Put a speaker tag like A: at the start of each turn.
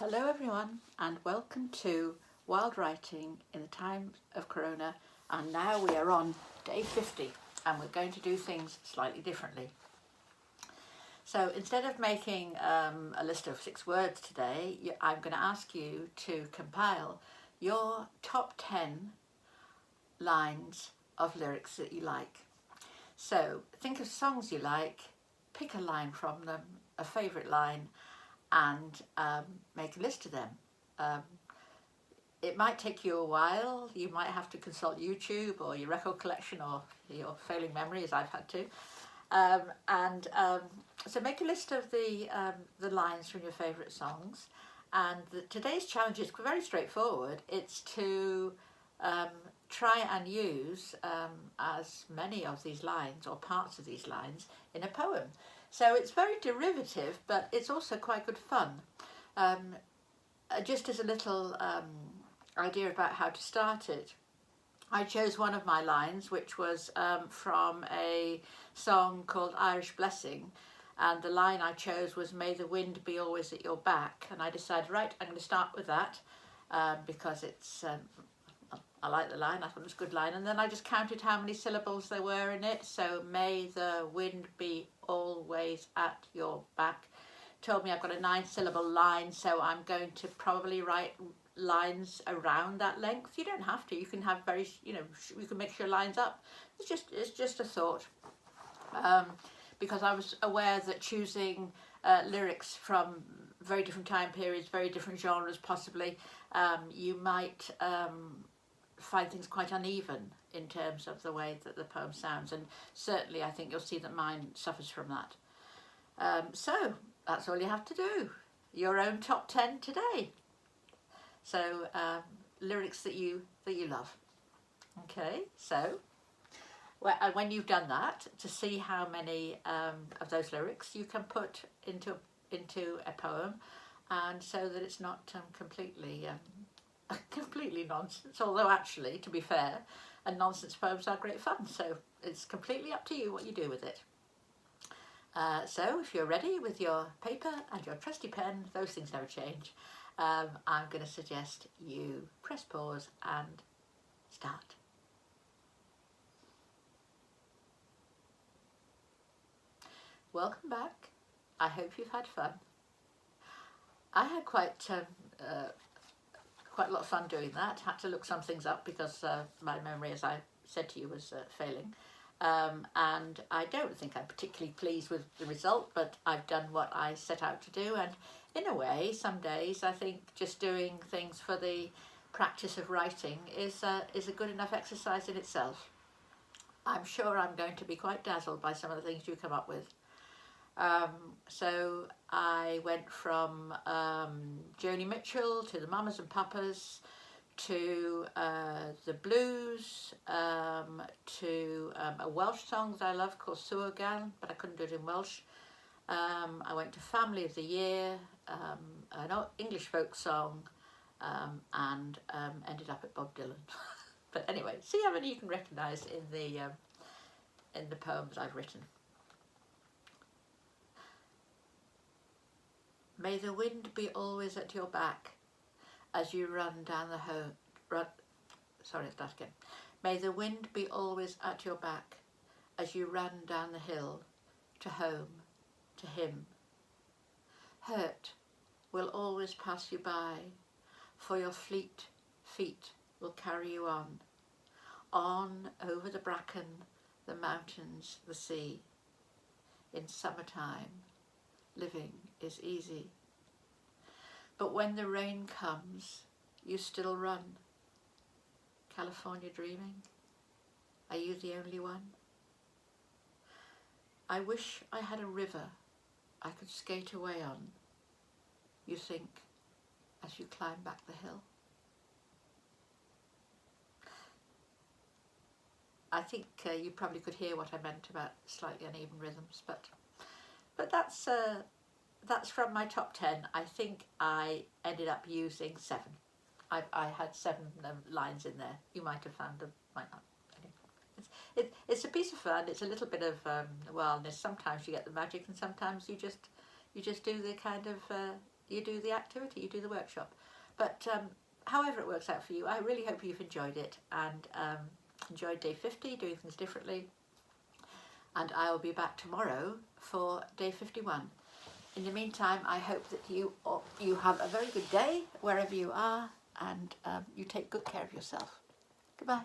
A: Hello everyone and welcome to Wild Writing in the Time of Corona, and now we are on day 50 and we're going to do things slightly differently. So instead of making a list of 6 words today, I'm going to ask you to compile your top 10 lines of lyrics that you like. So think of songs you like, pick a line from them, a favourite line, and make a list of them. It might take you a while. You might have to consult YouTube or your record collection or your failing memory, as I've had to. So make a list of the lines from your favourite songs. And today's challenge is very straightforward. It's to try and use as many of these lines or parts of these lines in a poem. So it's very derivative, but it's also quite good fun. Just as a little idea about how to start it, I chose one of my lines, which was from a song called Irish Blessing, and the line I chose was "May the wind be always at your back," and I decided, right, I'm going to start with that because it's I like the line, I thought it was a good line, and then I just counted how many syllables there were in it. So "May the wind be always at your back" told me I've got a 9-syllable line, so I'm going to probably write lines around that length. You don't have to, you can have you can mix your lines up. It's just a thought, because I was aware that choosing lyrics from very different time periods, very different genres possibly, you might find things quite uneven in terms of the way that the poem sounds, and certainly I think you'll see that mine suffers from that. So that's all you have to do, your own top 10 today. So lyrics that you love. Okay, so when you've done that, to see how many of those lyrics you can put into a poem, and so that it's not completely nonsense, although actually, to be fair, and nonsense poems are great fun, so it's completely up to you what you do with it. So if you're ready with your paper and your trusty pen, those things never change, I'm going to suggest you press pause and start. Welcome back. I hope you've had fun. I had quite a lot of fun doing that. Had to look some things up because my memory, as I said to you, was failing. And I don't think I'm particularly pleased with the result, but I've done what I set out to do, and in a way, some days I think just doing things for the practice of writing is a good enough exercise in itself. I'm sure I'm going to be quite dazzled by some of the things you come up with. So I went from Joni Mitchell to the Mamas and Papas, to the blues, to a Welsh song that I love called Sewer Gan, but I couldn't do it in Welsh. I went to Family of the Year, an English folk song, and ended up at Bob Dylan. But anyway, see how many you can recognise in the poems I've written. May the wind be always at your back as you run down the start again. May the wind be always at your back as you run down the hill to home, to him. Hurt will always pass you by, for your fleet feet will carry you on over the bracken, the mountains, the sea. In summertime, living is easy. But when the rain comes, you still run. California dreaming? Are you the only one? I wish I had a river I could skate away on, you think, as you climb back the hill. I think you probably could hear what I meant about slightly uneven rhythms, but that's from my top 10. I think I ended up using 7. I had 7 lines in there. You might have found them, might not. Anyway, it's a piece of fun. It's a little bit of wildness. Sometimes you get the magic, and sometimes you just do the kind of you do the activity, you do the workshop. But however it works out for you, I really hope you've enjoyed it and enjoyed day 50, doing things differently. And I will be back tomorrow for day 51. In the meantime, I hope that you have a very good day wherever you are, and you take good care of yourself. Goodbye.